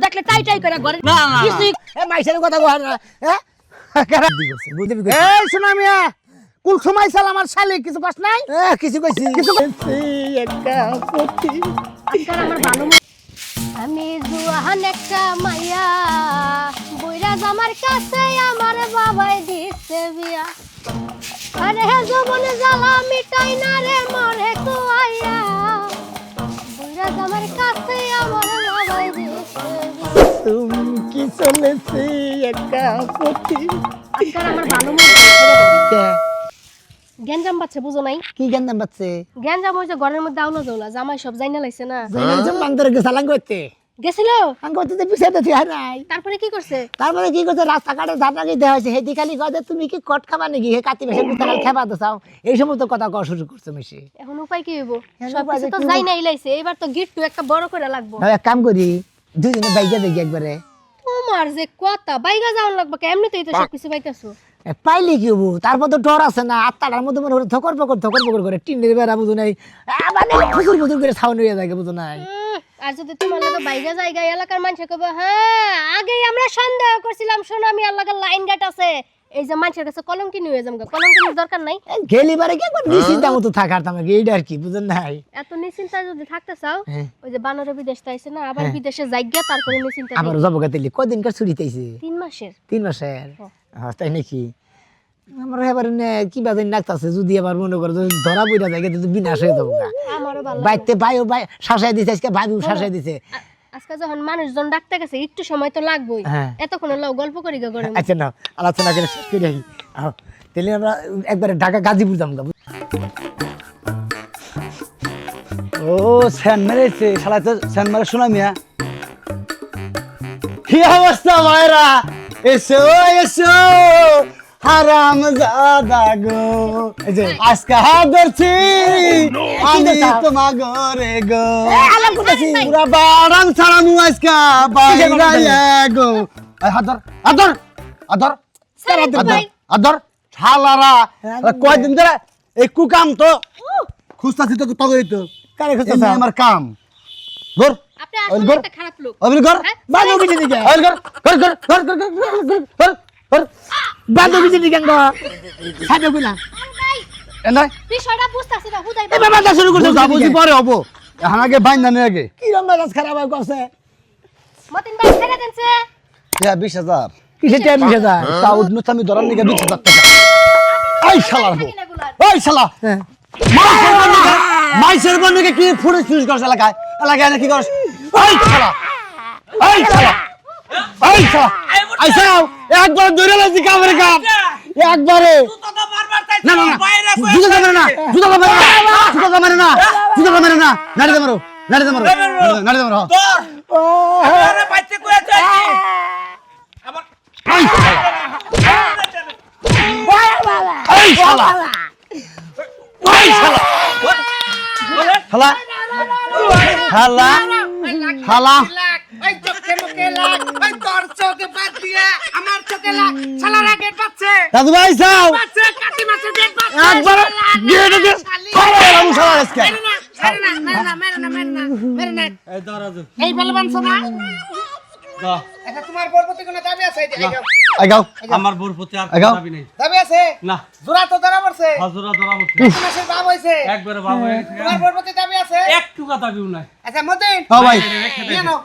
দেখলে টাই টাই করে ঘরে না না কিছু এ মাইসের কথা কয় না হ্যাঁ কারা বুঝতে এই শোনা মিয়া কুল সময় সাল আমার শালি কিছু কষ্ট নাই কিছু কইছি কিছু একটা পতি আজকাল আমার ভালো আমি জুয়ান একটা মাইয়া বইরা আমার কাছে আমার বাবাই দিছে বিয়া আরে জীবনে জ্বালা মিটাই না রে মরে কুয়াইয়া বইরা আমার কাছে আমার বাবাই দিছে তুমি কি চলেছে একটা পতি আজকাল আমার ভালো গ্যাঞ্জাম বাচ্চা বুঝো নাই কি গন্ধ বাচ্চে গ্যাঞ্জাম হইছে ঘরের মধ্যে আউলা জৌলা জামাই সব জাইনা লাইছে না জানেন বান্দর গেছালাং করতে গেছিল আঙ্গ করতে পিছাতে তুই নাই তারপরে কি করছে তারপরে কি করছে রাস্তাঘাটে ধারণা দেওয়া হয়েছে হেদি খালি কয় তুমি কি কট খাবা নাকি হে কাতি বেশে বিতাল খেবা তো চাও এই সমস্ত কথা কওয়া শুরু করছে মেশি এখন উপায় কি হইব এখন সব উপায় কিছু তো কি হইব? জাইনা ইলাইছে এবার তো গিট্টু একটা বড় করে লাগবো না এক কাম করি দুজনে বাইজা দেখি একবারে তোমার যে কথা বাইগা যাওয়ার লাগবে এমনিতেই তো সব কিছু পাইতাছো পাইলে কি হবো তারপর তো ডর আছে না আত্মাটার মধ্যে মনে করে থকর পকর করে টিনের বেড়া বুঝো নাই মানে ফুসুর ফুসুর করে ছাউন হয়ে যায় বুঝো নাই আর যদি তোমার লাগে বাইগা জায়গা এলাকার মানুষ কবে হ্যাঁ আগেই আমরা সন্দেহ করছিলাম শোনো আমি এলাকার লাইন গেট আছে এই যে মানুষের কাছে কলঙ্কিনী হয়ে যাবো কলঙ্কিনীর দরকার নাই গেলি বারে কি একবার নিশ্চিন্তা মতো থাকার তোমাকে এইটা আর কি বুঝো নাই এত নিশ্চিন্তা যদি থাকতে চাও হ্যাঁ। ওই যে বানর বিদেশ আইছে না আবার বিদেশে যাইগা তারপরে নিশ্চিন্তা আবার জবকা তেলি কদিনকার ছুটিতেছে 3 মাসের 3 মাসের হ্যাঁ। হ্যাঁ তাই নাকি আমার এবার কি বাজার লাগতাছে যদি আবার মনে করো যদি ধরা বইরা যায় তো বিনাশ হয়ে যাবো না আমারও ভালো বাইতে ভাইও ভাই শাসাই দিছে আজকে ভাবিও শাসাই দিছে আজকে যখন মানুষজন ডাকতে গেছে একটু সময় তো লাগবেই হ্যাঁ। এতক্ষণ লাও গল্প করি গা করে আচ্ছা না আলোচনা করে শেষ করে রাখি তাহলে আমরা একবারে ঢাকা গাজীপুর যাবো ও স্যান মেরেছে শালা তো স্যান মেরে শোনা মিয়া কি অবস্থা ভাইরা এসো এসো হারাম জাদা গো এই যে আজকে হাদরছি আমি তোমার ঘরে গো আলাম করতেছি পুরা বারাম ছাড়ামু আজকে বাইরা গো হাদর হাদর হাদর ভাই আদর ছালারা কয়দিন ধরে এই কুকাম তো খুঁজতাছি তো তগই তো কারে এমনি খুঁজতেছ আমার কাম ধর আপনি আসলে ঘর। একটা খারাপ লোক অবিল ঘর বান্ধবী দিদি কে অবিল ঘর ঘর ঘর ঘর ঘর ঘর ঘর ঘর বান্ধবী দিদি কেন সাথে কইলা এনাই বিষয়টা বুঝতাছি না হুদাই এই বাবা শুরু করতে বুঝা বুঝি পরে হবো এখন আগে বাইন্দা নে আগে কি রকম মেজাজ খারাপ হয় কসে মতিন ভাই ছেড়ে দেনছে ইয়া 20000 কিসে টাইম মিশে যায় তা উঠনো আমি ধরার নিকে 20000 টাকা এই শালার বউ এই শালা হ্যাঁ। মাইসের বন্ধুকে কি ফুড়ে চুজ করছ এলাকায় এলাকায় না কি করছ এই শালা এই শালা এই শালা আইসাও একবার ধরে লাইছি কামরে কাম একবারে না না জুতা কামরে না জুতা কামরে না জুতা কামরে না জুতা কামরে না নাড়ি দে মারো নাড়ি দে মারো নাড়ি দে মারো ও আরে বাচ্চা কই আছে আমার এই শালা এই শালা শালা শালা শালা এই চোখে মুখে লাগ এই তোর চোখে বাদ দিয়ে আমার চোখে লাগ শালারা গেট পাচ্ছে দাদু ভাই যাও পাচ্ছে কাটি মাছের গেট পাচ্ছে একবার গেটে দে আমি শালা আজকে মেরে না এই দাঁড়াও এই ভালো বানছো না আচ্ছা তোমার বোর প্রতি কোনো দাবি আছে এই গাও আগাও আমার বোর প্রতি আর আগাও। দাবি নেই দাবি আছে না জোড়া তো ধরা পড়ছে হাজুরা ধরা হচ্ছে কাটি মাছের বাপ হইছে একবারে বাবা তোমার বোর প্রতি দাবি আছে একটু কথা বিউ নাই আচ্ছা মতিন হ্যাঁ ভাই নিয়ে নাও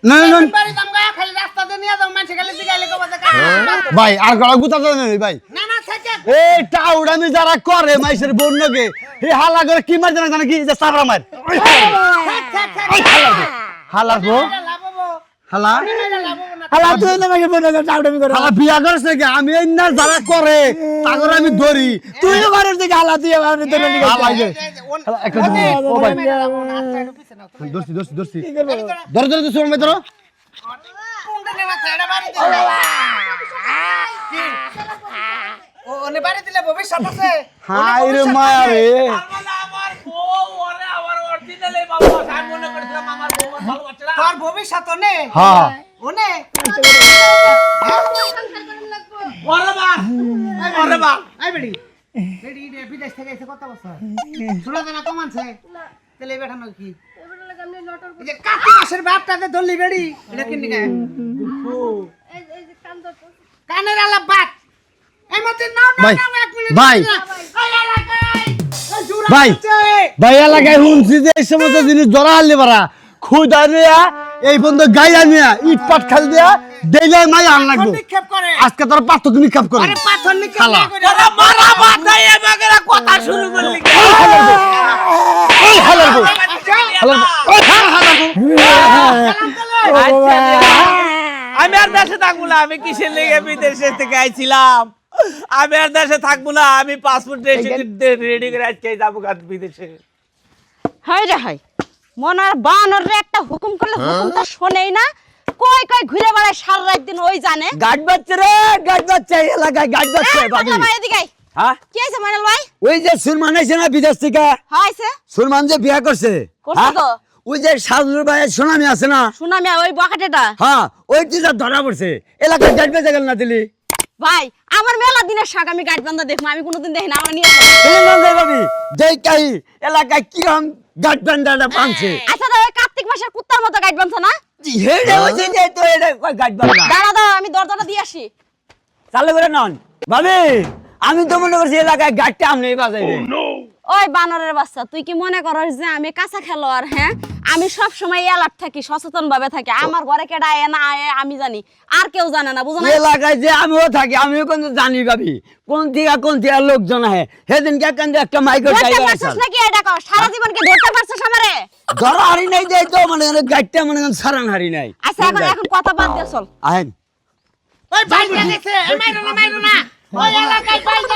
না না না বাড়ি দামগা খালি রাস্তাতে নিয়ে যাও মানুষ খালি দিগাইলে কবে দেখা ভাই আর গলা গুতা দেন ভাই না না থাকে এই টাউডামি যারা করে মাইসের বন্যকে এই হালা করে কি মার জানা কি যে সাবরা মার হালা গো লাভবো হালা লাভবো না হালা তুই না মাকে বলে চাউডামি করে হালা বিয়া করছ নাকি আমি এই না যারা করে তাগর আমি ধরি তুইও ঘরের দিকে হালা দিয়ে আমি তোর দিকে হালা যে হালা একটা দিন ও ভাই দর্শি দর্শি দর্শি ধরে ধরে শুন ভাই ধরো ও ওনে বাড়ি দিলে ভবিষ্যৎ আছে হাই রে মায়া রে আমার বউ ওরে আমার অরিজিনালি বাবা আমি মনে করেছিলাম আমার বউ ভালো বাচ্চা তোর ভবিষ্যৎ নে হ্যাঁ ওনে ওরে বা আই বেডি বেডি বিদেশ থেকে এসে কত বছর ষোলো জানা কমানছে তাহলে বেঠানো কি আপনি লটর এই যে কার্তিক মাসের বাপটাতে ধরলি বেড়ি এটা কিনে গে এই যে কান ধরতো কানের আলা বাপ এই মতে নাও ভাই, নাও 1 মিনিট ভাই। ওই এলাকায় এই জুরা ভাই। হচ্ছে। ভাই এলাকায় শুনছি যে এই সমস্ত জিনিস ধরা আনলে পারা খুদা নিয়া এই বন্ধু গাইয়া নিয়া ইট পাট খাল দিয়া দেইলে মাই আন লাগবো নিক্ষেপ করে আজকে তোর পাত্র নিক্ষেপ করে আরে পাথর নিক্ষেপ খালা। না করে তোরা মারা মাথায় এবাগেরা কথা শুরু করলি কেন? ওই হালার বউ হালার বউ ওই হালার বউ আচ্ছা, আমি আর দেশে থাকবো না, আমি কিসের লেগে বিদেশে থেকে আইছিলাম, আমি আর দেশে থাকবো না, আমি পাসপোর্ট রেডি করে আজকে যাবো বিদেশে। হাই রে হাই মনার বানর রে একটা হুকুম করলে হুকুমটা শোনেই না, কই কই ঘুরে বেড়ায় সারা রাত দিন ওই জানে। গাড বাচ্চা রে গাড বাচ্চা এলাকায় গাড বাচ্চা বাবু মনাল ভাই এদিকে আয়। হ্যাঁ কি হইছে মনাল ভাই? ওই যে সুলমান আইছে না বিদেশ থেকে হইছে সুলমান যে বিয়া করছে করছে হ্যাঁ? তো। ওই যে সাজুর ভাইয়ের সুনামি আছে না শুনামি ওই বকাটেটা। হ্যাঁ ওই টিচার ধরা পড়ছে এলাকায় গাড বাচ্চা গেল না দিলি ভাই আমার মেলা দিনের শাক আমি গাইড বান্ধা দেখবো, আমি কোনোদিন দেখি না, আমার নিয়ে আসো। সুলমান যাই ভাবি যেই কাই এলাকায় কিরম গাড বান্ধাটা পানছে আচ্ছা তো ওই কার্তিক মাসের কুত্তার মতো গাইড বান্ধা না? হেডে হইছে যে তো এটা কই গাড বান্ধা দাঁড়া দাঁড়া আমি দরজাটা দিয়ে আসি। চালু করে নন ভাবি আমি তো মনে করছি এলাকায় গাড়টা আপনি বাজাইবে ওই বানরের বাচ্চা তুই কি মনে করস যে আমি কাঁচা খেলোয়াড়? হ্যাঁ আমি সব সময় অ্যালার্ট থাকি, সচেতন ভাবে থাকি, আমার ঘরে কেডা আয় না আয় আমি জানি, আর কেউ জানে না, বুঝো না? এলাকায় যে আমিও থাকি আমিও কিন্তু জানি ভাবি কোন থেকে লোকজন আহে সেদিন একটা মাইক্রো ধরতে টাইগার পারছিস নাকি এটা কর? সারা জীবন কি ধরতে পারছিস আমারে? ধরা হারি নাই যাই তো মানে গাড়টা মানে সারান হারি নাই আচ্ছা এখন এখন কথা বাদ দিয়ে চল। আহেন ওই বাইরে দেখছে এই মাইরো না ওই এলাকায় বাইরে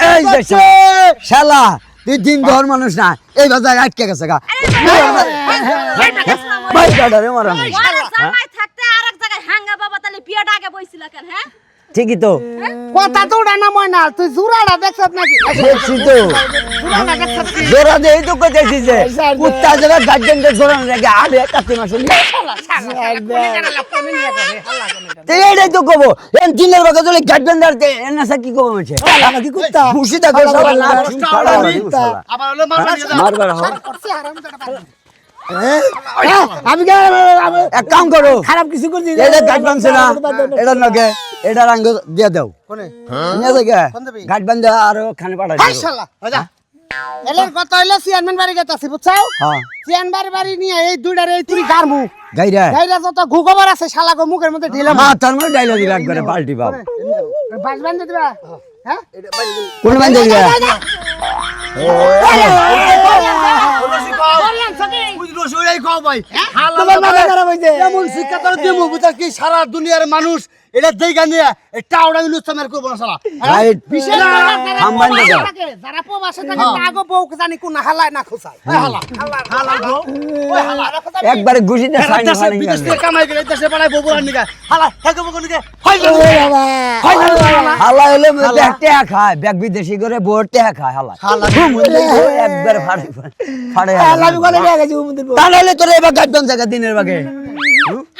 এই যে শালা তুই দিন ঘর মানুষ না এই বাজার আটকে গেছে গা ভাই গাড়ারে মারা নাই ঘরে জামাই থাকতে আরেক জায়গায় হাঙ্গা বাবা তাহলে বিয়েটা আগে বইছিল কেন? হ্যাঁ ঠিকই তো কথা তো উড়া না ময়না তুই জুরাটা দেখছস নাকি দেখছি তো জুরাটা দেখছস কি জোরা দিয়ে তো কইতেছি যে কুত্তা যারা গার্ডেন কে জোরা লাগে আবে কাতে মাসে এইটাই তো কব এন দিনের বাগে চলে গার্ডেন দাঁড়তে এনাসা কি কব মাছে কি কুত্তা খুশি থাকো সবাই না আবার হলো মারবার হও করছে হারামজাদা আমি এক কাম করো খারাপ কিছু করছি এটা গার্ড বানছে না এটা নকে এটা রঙ দিয়ে দাও কোনে নিয়ে যাবে গার্ড বান্ধা আর খানে পাঠাই হাই দাও শালা ওজা এলের কথা হইলো চেয়ারম্যান বাড়ি গেতাছি বুঝছাও হ্যাঁ চেয়ারম্যান বাড়ি নিয়ে এই দুইটারে এই তুই গারমু গাইরা গাইরা যত ঘুগবার আছে শালা গো মুখের মধ্যে ঢিলা মা তার মানে ডাইলা দিবে একবারে পাল্টি বাপ বাস বান্ধে দিবা হ্যাঁ কোন বান্ধে দিবে সারা দুনিয়ার মানুষ এটা দেখা নিয়ে টাউডা ইউনুস্তামের করবো না শালা রাইট বিশেষ হাম বান্ধে দাও যারা প্রবাসে থাকে তাগো বউকে জানি কোন হালায় না খোসায় হালা হালা গো ওই হালা একবারে ঘুষিতে সাইন দেশে মারি বিদেশ থেকে কামাই করে দেশে বানাই বগুড়ার নিগা হালা হেকে বগুড় নিগা হালা হলে ব্যাগটা খায় ব্যাগ বিদেশি করে বোরতে খায় হালা একবার ফাড়ে ফাড়ে তাহলে তোর এবার গার্ডন জায়গা দিনের বাগে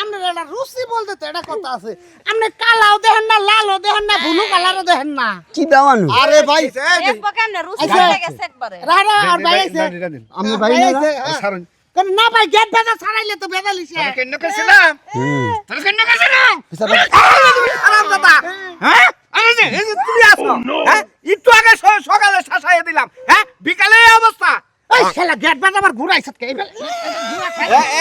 আমরা এটা রুচি বলতে তো এটা কথা আছে আপনি কালাও দেখেন না লালও দেখেন না ব্লু কালারও দেখেন না কি দেওয়ানো আরে ভাই দেখবো কেমনে রুচি আচ্ছা। হয়ে গেছে একবারে। রাড়া আর বাইছে আমি ভাই ছাড়ুন কেন না ভাই গেট বেজা ছাড়াইলে তো বেজালিছে কেন কইছিলাম তোর কেন কইছিলাম আরাম দাদা হ্যাঁ আরে যে এই যে তুমি আসো হ্যাঁ একটু আগে সকালে শাসাইয়া দিলাম হ্যাঁ বিকালে এই অবস্থা এই শালা গেট বেজা আবার ঘুরাইছত কে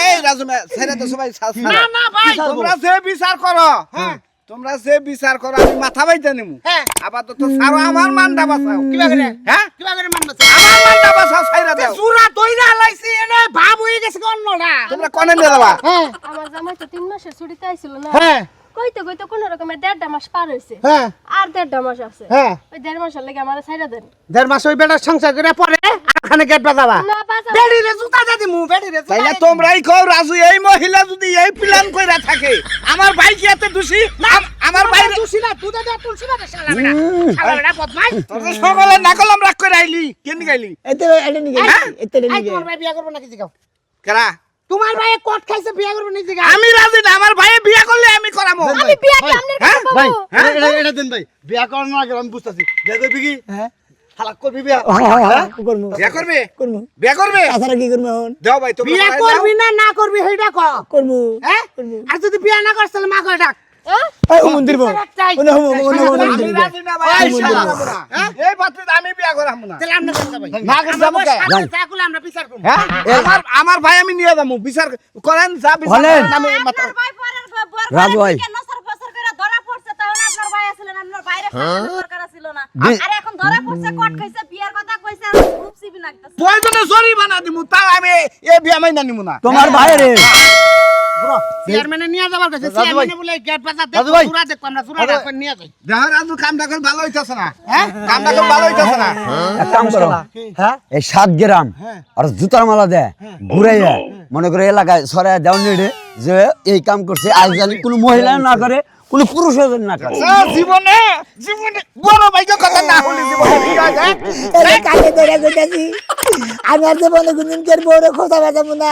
এই রাজু ছেড়ে তো সবাই না না ভাই তোমরা যে বিচার করো হ্যাঁ তোমরা যে বিচার করো আমি মাথা বাইতে নেবো হ্যাঁ আপাতত ছাড়ো আমার মানটা বাঁচাও কিবা করে হ্যাঁ কিবা করে মানবে আমার মানটা বাঁচাও ছাইরা দাও জুরা দইরা লাইছি এনে ভাব হয়ে গেছে অন্যটা তোমরা কোনে নিয়ে যাবা হ্যাঁ আমার জামাই তো 3 মাসের ছুটিতে আইছিল না, হ্যাঁ কইতে কইতে কোন রকমের 1.5 মাস পার হইছে, হ্যাঁ আর 1.5 মাস আছে, হ্যাঁ ওই 1.5 মাসের লাগি আমারে ছাইরা দেন। 1.5 মাস ওই বেটার সংসার করে পরে আখানে গেট বাজাবা না বাঁচা বেড়ি রে জুতা দাদি মু বেড়ি রে তাইলে তোমরাই কও রাজু এই মহিলা যদি এই প্ল্যান কইরা থাকে আমার ভাই কি এত দোষী আমার ভাই তুলসী না তুই দাদা তুলসী না শালা বেটা শালা বেটা বদমাই তোদের সকলে নাকলম রাখ করে আইলি কেন গাইলি এতে এটা নিগে এতে আই তোমার ভাই বিয়া করবে নাকি জিগাও কেরা তোমার ভাই কট খাইছে বিয়া করবে নাকি জিগাও আমি রাজি না আমার ভাই বিয়া করলে আমি করাবো আমি বিয়া কি আমনের কাছে ভাই পাবো? এটা দেন ভাই বিয়া করার না আগে আমি বুঝতাছি বিয়া করবি কি হ্যাঁ শালা করবি বিয়া করমু বিয়া করবে করমু বিয়া করবে তাছাড়া কি করমু এখন দাও ভাই তো বিয়া করবি না না করবি সেইটা ক করমু হ্যাঁ আর যদি বিয়া না করছ তাহলে মা কয় ডাক এই ও মন্দির বল একটাই। ওনা হো ওনা হো আমি রাজি না ভাই এই শালা। হ্যাঁ? এই পাত্রে আমি বিয়া করাম না তাহলে আমরা কোন যাবাই না করে যাবো কে? চা গুলো আমরা বিচার করব হ্যাঁ আমার ভাই আমি নিয়ে যাবো বিচার করেন যা বিচার বলেন। করেন, আমি মাথা আপনার ভাই পরের বর রাজু ভাই। নসর ফসর করে ধরা পড়ছে তখন আপনার ভাই আছিলেন আপনার বাইরে দরকার ছিল না আর এখন ধরা পড়ছে কট খাইছে বিয়ার কথা কইছে আর খুব সিবি লাগতেছে প্রয়োজনে জরি বানা দিমু তাও আমি এই বিয়া মাইনা নিমু না তোমার ভাইরে চেয়ারম্যানে নিয়ে যাবার কাছে রাজু ভাই। চেয়ারম্যানে বলে গেট বাজা রাজু দেখো ভাই। সুরা দেখো আমরা সুরা দেখো নিয়ে যাই দেখো রাজু কামটা করে ভালো হইতাছে না হ্যাঁ কামটা করে ভালো হইতাছে না এক কাম করো হ্যাঁ এই 7 গ্রাম আর জুতার মালা দে ঘুরাইয়া মনে করে এলাকায় ছড়ায় দাও নেড়ে যে এই কাম করছে আজ জানি কোনো মহিলা না করে কোনো পুরুষ না করে জীবনে বড় ভাইকে কথা না হলে জীবনে কি হয় হ্যাঁ? কাকে ধরে কইতাছি আমি আর জীবনে কোনদিন কের বড় কথা বাজাবো না